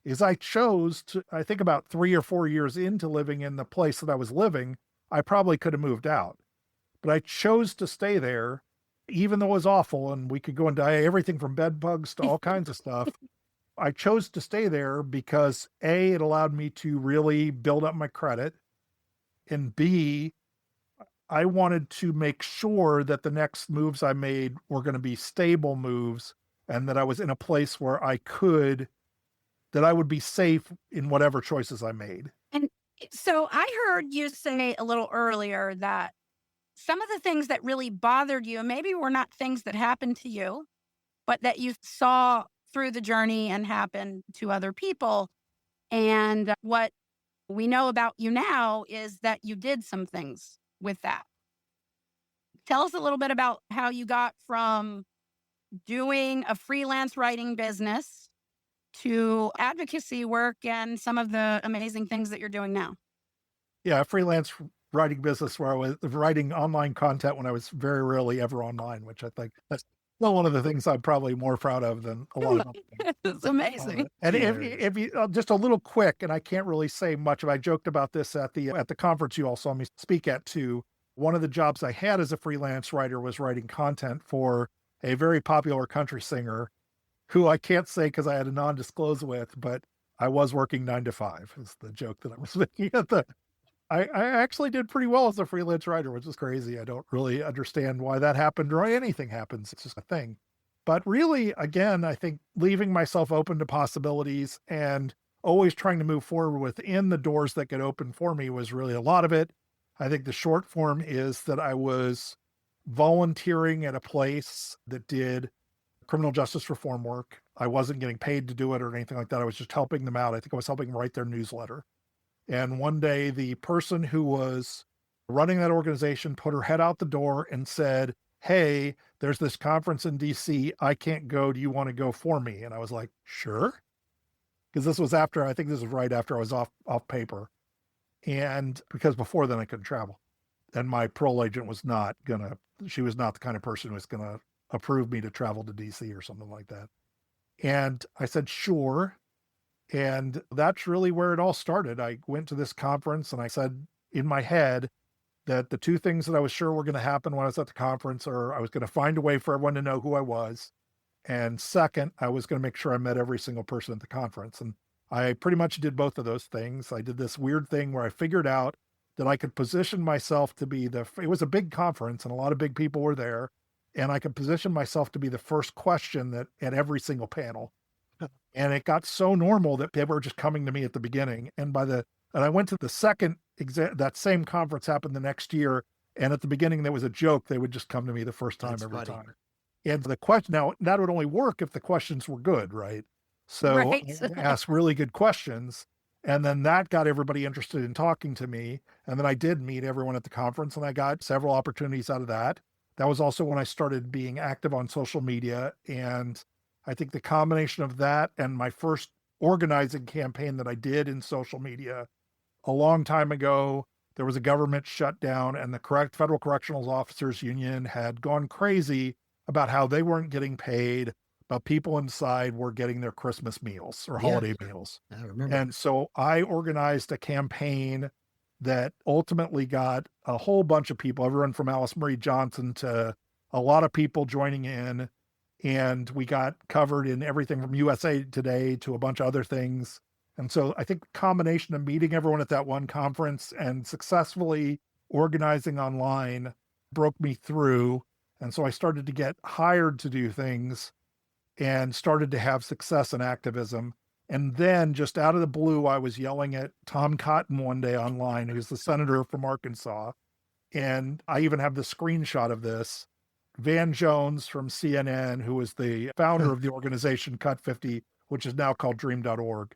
is I chose to, I think about 3 or 4 years into living in the place that I was living, I probably could have moved out, but I chose to stay there, even though it was awful and we could go and die everything from bed bugs to all kinds of stuff. I chose to stay there because A, it allowed me to really build up my credit, and B, I wanted to make sure that the next moves I made were going to be stable moves and that I was in a place where that I would be safe in whatever choices I made. And so I heard you say a little earlier that some of the things that really bothered you maybe were not things that happened to you, but that you saw through the journey and happened to other people. And what we know about you now is that you did some things with that. Tell us a little bit about how you got from doing a freelance writing business to advocacy work and some of the amazing things that you're doing now. Yeah, a freelance writing business where I was writing online content when I was very rarely ever online, which I think that's not one of the things I'm probably more proud of than a lot of other things. It's amazing. And if you just a little quick, and I can't really say much, I joked about this at the conference you all saw me speak at too. One of the jobs I had as a freelance writer was writing content for a very popular country singer who I can't say because I had a non-disclose with, but I was working 9 to 5 is the joke that I was making at the. I actually did pretty well as a freelance writer, which is crazy. I don't really understand why that happened or why anything happens. It's just a thing. But really, again, I think leaving myself open to possibilities and always trying to move forward within the doors that get open for me was really a lot of it. I think the short form is that I was volunteering at a place that did criminal justice reform work. I wasn't getting paid to do it or anything like that. I was just helping them out. I think I was helping write their newsletter. And one day the person who was running that organization put her head out the door and said, "Hey, there's this conference in DC. I can't go. Do you want to go for me?" And I was like, "Sure." Because this was after, I think this was right after I was off paper. And because before then I couldn't travel. And my parole agent was not she was not the kind of person who was going to approve me to travel to DC or something like that. And I said, "Sure." And that's really where it all started. I went to this conference and I said in my head that the two things that I was sure were going to happen when I was at the conference are I was going to find a way for everyone to know who I was. And second, I was going to make sure I met every single person at the conference. And I pretty much did both of those things. I did this weird thing where I figured out that I could position myself to be it was a big conference and a lot of big people were there. And I could position myself to be the first question at every single panel. And it got so normal that people were just coming to me at the beginning. And I went to the second that same conference happened the next year. And at the beginning, there was a joke. They would just come to me the first time every time. And the question, now that would only work if the questions were good, right? So Right. I asked really good questions. And then that got everybody interested in talking to me. And then I did meet everyone at the conference and I got several opportunities out of that. That was also when I started being active on social media. And I think the combination of that and my first organizing campaign that I did in social media a long time ago, there was a government shutdown and the Federal Correctional Officers Union had gone crazy about how they weren't getting paid, but people inside were getting their Christmas meals or holiday meals. I remember. And so I organized a campaign that ultimately got a whole bunch of people, everyone from Alice Marie Johnson to a lot of people joining in. And we got covered in everything from USA Today to a bunch of other things. And so I think the combination of meeting everyone at that one conference and successfully organizing online broke me through. And so I started to get hired to do things and started to have success in activism. And then just out of the blue, I was yelling at Tom Cotton one day online, who's the senator from Arkansas. And I even have the screenshot of this. Van Jones from CNN, who was the founder of the organization Cut 50, which is now called Dream.org,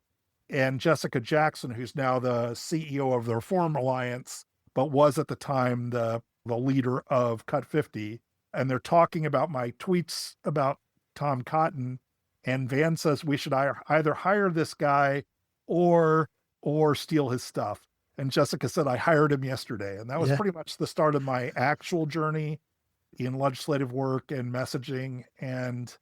and Jessica Jackson, who's now the CEO of the Reform Alliance, but was at the time the leader of Cut 50. And they're talking about my tweets about Tom Cotton. And Van says we should either hire this guy or steal his stuff. And Jessica said, I hired him yesterday. And that was pretty much the start of my actual journey. in legislative work and messaging. And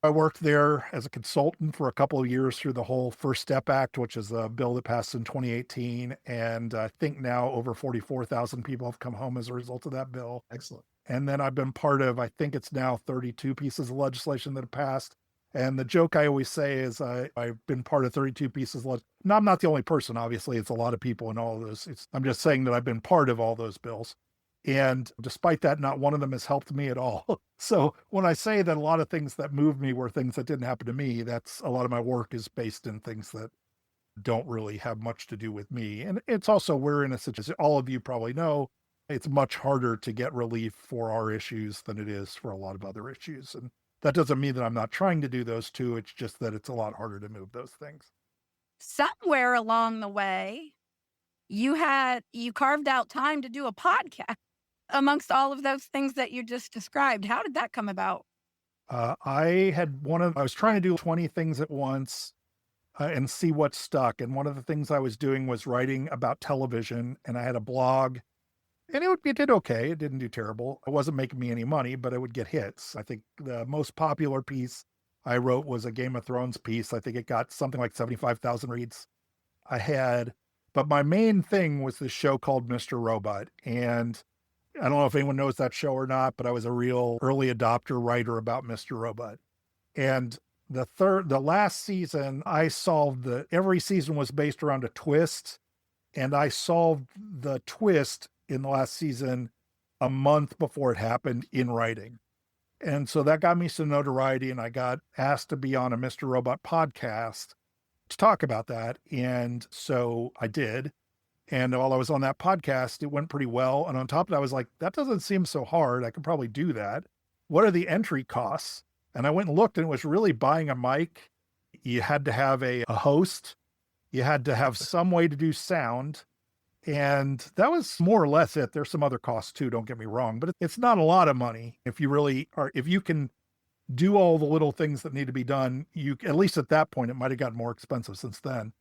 I worked there as a consultant for a couple of years through the whole First Step Act, which is a bill that passed in 2018. And I think now over 44,000 people have come home as a result of that bill. Excellent. And then I've been part of, I think it's now 32 pieces of legislation that have passed. And the joke I always say is I've been part of 32 pieces of no, I'm not the only person, obviously. It's a lot of people in all of this. I'm just saying that I've been part of all those bills. And despite that, not one of them has helped me at all. So when I say that a lot of things that moved me were things that didn't happen to me, that's a lot of my work is based in things that don't really have much to do with me. And it's also, we're in a situation, all of you probably know, it's much harder to get relief for our issues than it is for a lot of other issues. And that doesn't mean that I'm not trying to do those too. It's just that it's a lot harder to move those things. Somewhere along the way, you carved out time to do a podcast amongst all of those things that you just described. How did that come about? I was trying to do 20 things at once and see what stuck. And one of the things I was doing was writing about television, and I had a blog, and it did okay. It didn't do terrible. It wasn't making me any money, but it would get hits. I think the most popular piece I wrote was a Game of Thrones piece. I think it got something like 75,000 reads. But my main thing was this show called Mr. Robot. And I don't know if anyone knows that show or not, but I was a real early adopter writer about Mr. Robot. And the last season, every season was based around a twist. And I solved the twist in the last season a month before it happened in writing. And so that got me some notoriety, and I got asked to be on a Mr. Robot podcast to talk about that. And so I did. And while I was on that podcast, it went pretty well. And on top of that, I was like, that doesn't seem so hard. I could probably do that. What are the entry costs? And I went and looked, and it was really buying a mic. You had to have a host. You had to have some way to do sound. And that was more or less it. There's some other costs too, don't get me wrong, but it's not a lot of money. If you can do all the little things that need to be done, at least at that point, it might've gotten more expensive since then.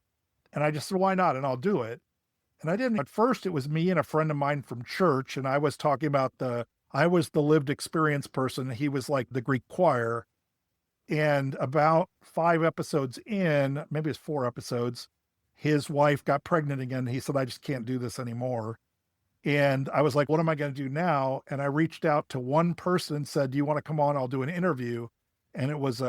And I just said, why not? And I'll do it. And I didn't. At first, it was me and a friend of mine from church. And I was talking about I was the lived experience person. He was like the Greek choir. And about 5 episodes in, maybe it's 4 episodes, his wife got pregnant again. He said, I just can't do this anymore. And I was like, what am I going to do now? And I reached out to one person and said, do you want to come on? I'll do an interview. And it was,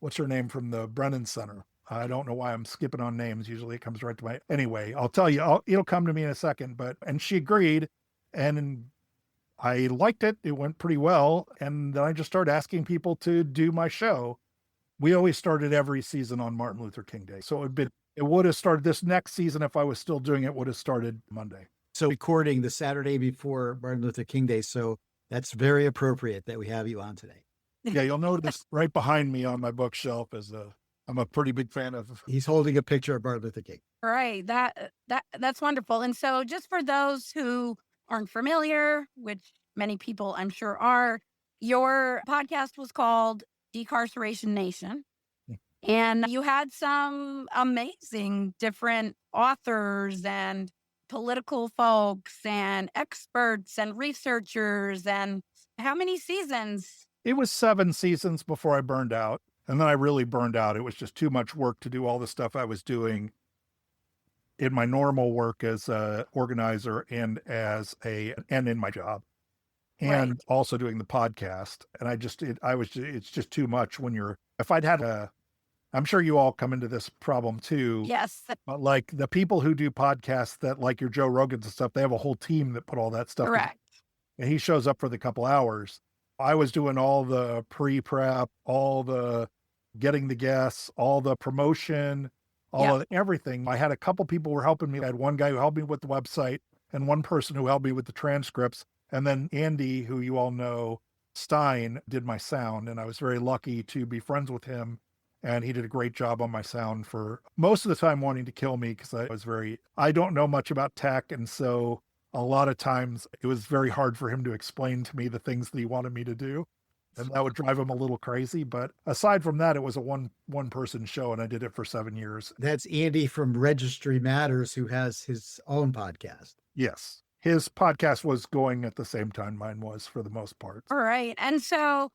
what's her name from the Brennan Center? I don't know why I'm skipping on names. Usually it comes right to my, anyway, I'll tell you, it'll come to me in a second, and she agreed, and I liked it. It went pretty well. And then I just started asking people to do my show. We always started every season on Martin Luther King Day. So it would have started this next season. If I was still doing it, would have started Monday. So recording the Saturday before Martin Luther King Day. So that's very appropriate that we have you on today. Yeah. You'll notice right behind me on my bookshelf I'm a pretty big fan of. He's holding a picture of Martin Luther King. Right. That's wonderful. And so just for those who aren't familiar, which many people I'm sure are, your podcast was called Decarceration Nation. And you had some amazing different authors and political folks and experts and researchers. And how many seasons? It was 7 seasons before I burned out. And then I really burned out. It was just too much work to do all the stuff I was doing in my normal work as a organizer and in my job, and right, also doing the podcast. And it's just too much I'm sure you all come into this problem too. Yes. But like the people who do podcasts that like your Joe Rogans and stuff, they have a whole team that put all that stuff. Correct. And he shows up for the couple hours. I was doing all the pre-prep, all the getting the guests, all the promotion, of everything. I had a couple people who were helping me. I had one guy who helped me with the website and one person who helped me with the transcripts. And then Andy, who you all know, Stein, did my sound. And I was very lucky to be friends with him. And he did a great job on my sound for most of the time wanting to kill me because I don't know much about tech. And so a lot of times it was very hard for him to explain to me the things that he wanted me to do. And that would drive him a little crazy. But aside from that, it was a one person show, and I did it for 7 years. That's Andy from Registry Matters, who has his own podcast. Yes. his podcast was going at the same time mine was for the most part. All right. And so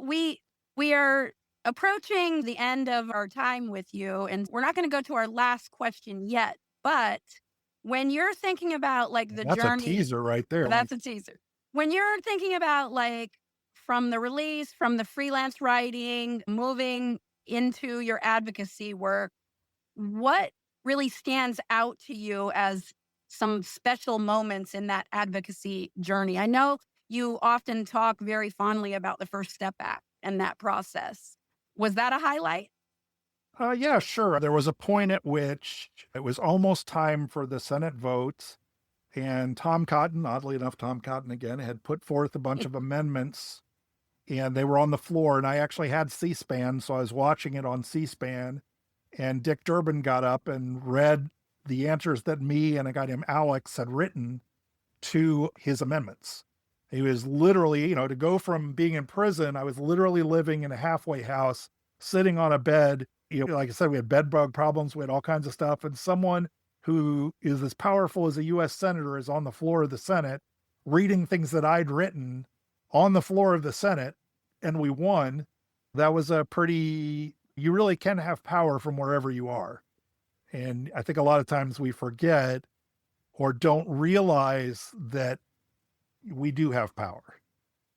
we are approaching the end of our time with you, and we're not going to go to our last question yet. But when you're thinking about like the That's a journey, teaser right there. that's a teaser. When you're thinking about like from the release, from the freelance writing, moving into your advocacy work, what really stands out to you as some special moments in that advocacy journey? I know you often talk very fondly about the First Step Act and that process. Was that a highlight? Yeah, sure. There was a point at which it was almost time for the Senate vote, and Tom Cotton, oddly enough, Tom Cotton again, had put forth a bunch of amendments, and they were on the floor. And I actually had C-SPAN, so I was watching it on C-SPAN. And Dick Durbin got up and read the answers that me and a guy named Alex had written to his amendments. He was literally, to go from being in prison, I was literally living in a halfway house, sitting on a bed. Like I said, we had bed bug problems, we had all kinds of stuff. And someone who is as powerful as a U.S. senator is on the floor of the Senate reading things that I'd written on the floor of the Senate, and we won. That was you really can have power from wherever you are. And I think a lot of times we forget or don't realize that we do have power.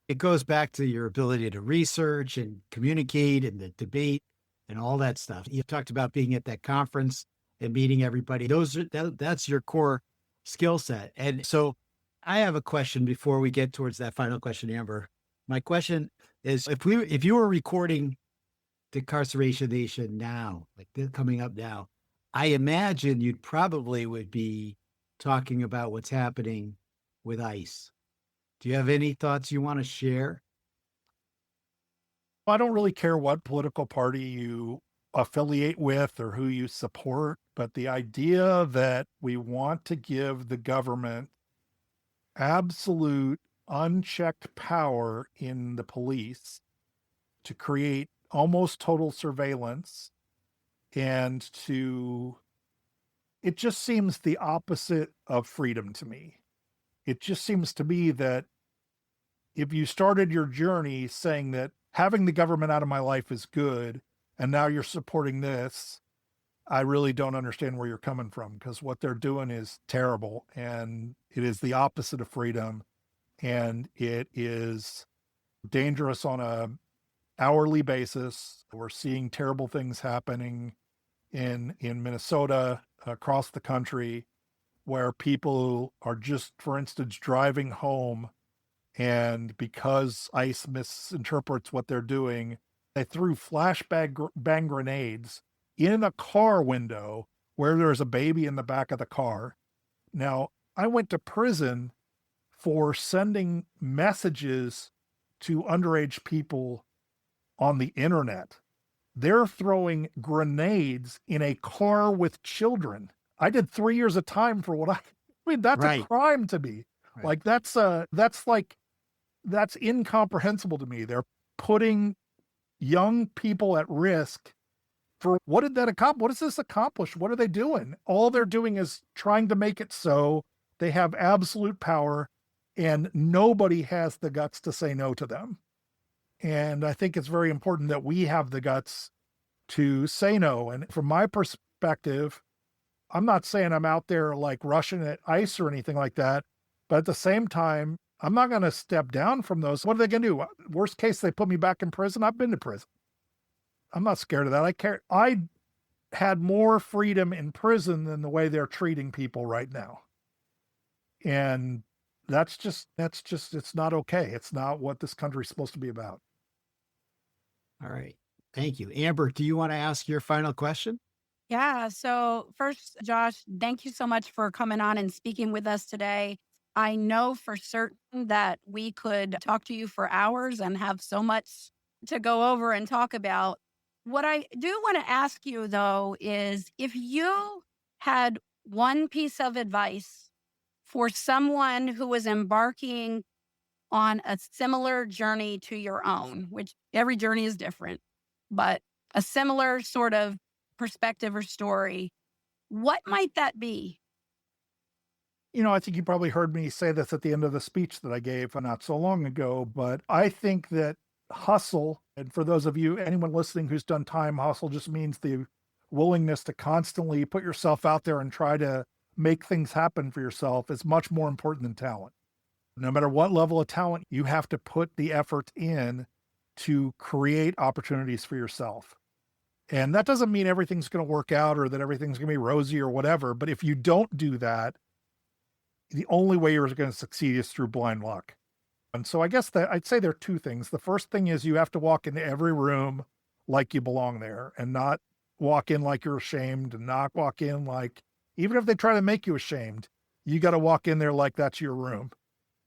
It goes back to your ability to research and communicate and the debate and all that stuff. You talked about being at that conference and meeting everybody. That's your core skill set. And so I have a question before we get towards that final question, Amber. My question is, if you were recording Decarceration Nation now, like coming up now, I imagine you'd probably would be talking about what's happening with ICE. Do you have any thoughts you want to share? I don't really care what political party you affiliate with or who you support, but the idea that we want to give the government absolute unchecked power in the police to create almost total surveillance and it just seems the opposite of freedom to me. It just seems to me that if you started your journey saying that having the government out of my life is good, and now you're supporting this, I really don't understand where you're coming from, because what they're doing is terrible, and it is the opposite of freedom, and it is dangerous on a hourly basis. We're seeing terrible things happening in Minnesota, across the country, where people are just, for instance, driving home, and because ICE misinterprets what they're doing, they threw flashbang grenades in a car window where there's a baby in the back of the car. Now, I went to prison for sending messages to underage people on the internet. They're throwing grenades in a car with children. I did 3 years of time for that's Right. a crime to me. Right. Like that's incomprehensible to me. They're putting young people at risk for what did that accomplish? What does this accomplish? What are they doing? All they're doing is trying to make it so they have absolute power and nobody has the guts to say no to them. And I think it's very important that we have the guts to say no. And from my perspective, I'm not saying I'm out there like rushing at ICE or anything like that, but at the same time, I'm not going to step down from those. What are they going to do? Worst case, they put me back in prison. I've been to prison. I'm not scared of that. I had more freedom in prison than the way they're treating people right now. And that's just, it's not okay. It's not what this country's supposed to be about. All right. Thank you. Amber, do you want to ask your final question? Yeah. So first, Josh, thank you so much for coming on and speaking with us today. I know for certain that we could talk to you for hours and have so much to go over and talk about. What I do want to ask you, though, is if you had one piece of advice for someone who was embarking on a similar journey to your own, which every journey is different, but a similar sort of perspective or story, what might that be? I think you probably heard me say this at the end of the speech that I gave not so long ago, but I think that hustle, and for those of you, anyone listening who's done time, hustle just means the willingness to constantly put yourself out there and try to make things happen for yourself is much more important than talent. No matter what level of talent, you have to put the effort in to create opportunities for yourself. And that doesn't mean everything's going to work out or that everything's going to be rosy or whatever. But if you don't do that, the only way you're going to succeed is through blind luck. And so I guess that I'd say there are two things. The first thing is you have to walk into every room like you belong there and not walk in like you're ashamed and not walk in like, even if they try to make you ashamed, you got to walk in there like that's your room.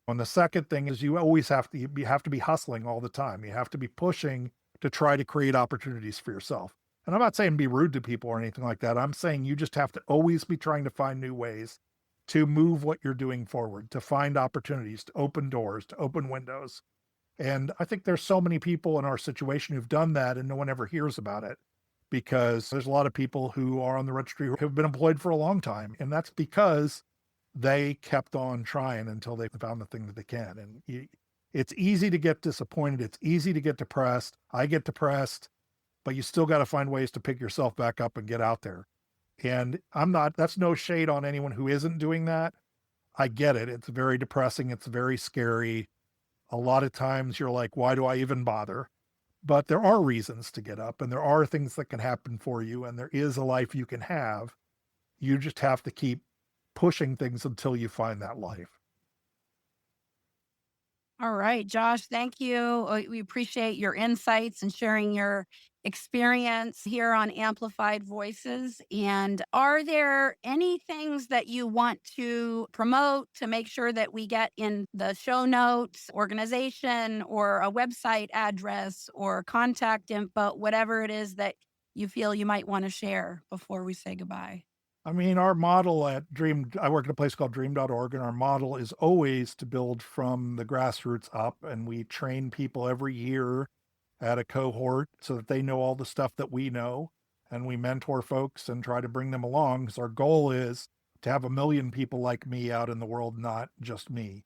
And the second thing is you always have to be hustling all the time. You have to be pushing to try to create opportunities for yourself. And I'm not saying be rude to people or anything like that. I'm saying you just have to always be trying to find new ways to move what you're doing forward, to find opportunities, to open doors, to open windows. And I think there's so many people in our situation who've done that and no one ever hears about it, because there's a lot of people who are on the registry who have been employed for a long time. And that's because they kept on trying until they found the thing that they can. And it's easy to get disappointed. It's easy to get depressed. I get depressed, but you still got to find ways to pick yourself back up and get out there. And that's no shade on anyone who isn't doing that. I get it. It's very depressing. It's very scary. A lot of times you're like, why do I even bother? But there are reasons to get up and there are things that can happen for you. And there is a life you can have. You just have to keep pushing things until you find that life. All right, Josh, thank you. We appreciate your insights and sharing your experience here on Amplified Voices. And are there any things that you want to promote to make sure that we get in the show notes, organization, or a website address or contact info, whatever it is that you feel you might want to share before we say goodbye? I mean, our model at Dream, I work at a place called dream.org, and our model is always to build from the grassroots up. And we train people every year at a cohort so that they know all the stuff that we know. And we mentor folks and try to bring them along, because our goal is to have 1 million people like me out in the world, not just me.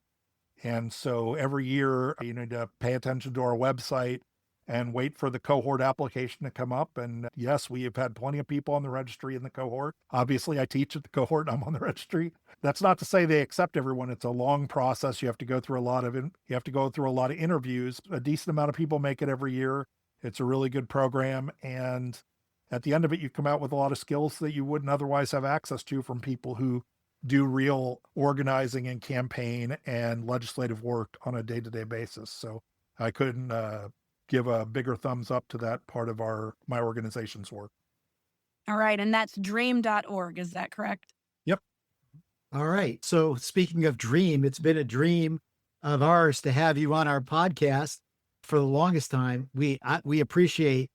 And so every year you need to pay attention to our website and wait for the cohort application to come up. And yes, we have had plenty of people on the registry in the cohort. Obviously, I teach at the cohort and I'm on the registry. That's not to say they accept everyone. It's a long process. You have to go through a lot of interviews. A decent amount of people make it every year. It's a really good program. And at the end of it, you come out with a lot of skills that you wouldn't otherwise have access to from people who do real organizing and campaign and legislative work on a day-to-day basis. So I couldn't give a bigger thumbs up to that part of my organization's work. All right. And that's dream.org. Is that correct? Yep. All right. So speaking of dream, it's been a dream of ours to have you on our podcast for the longest time. We appreciate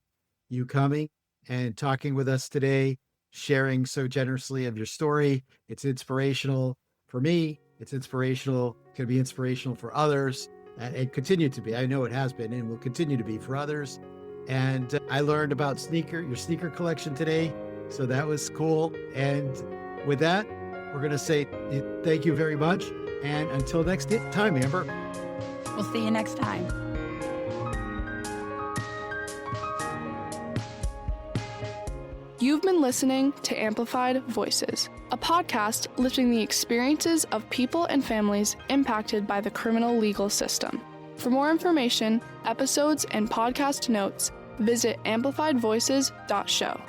you coming and talking with us today, sharing so generously of your story. It's inspirational for me. It's inspirational, going to be inspirational for others. And continue to be. I know it has been and will continue to be for others. And I learned about your sneaker collection today. So that was cool. And with that, we're going to say thank you very much. And until next time, Amber. We'll see you next time. You've been listening to Amplified Voices, a podcast lifting the experiences of people and families impacted by the criminal legal system. For more information, episodes, and podcast notes, visit amplifiedvoices.show.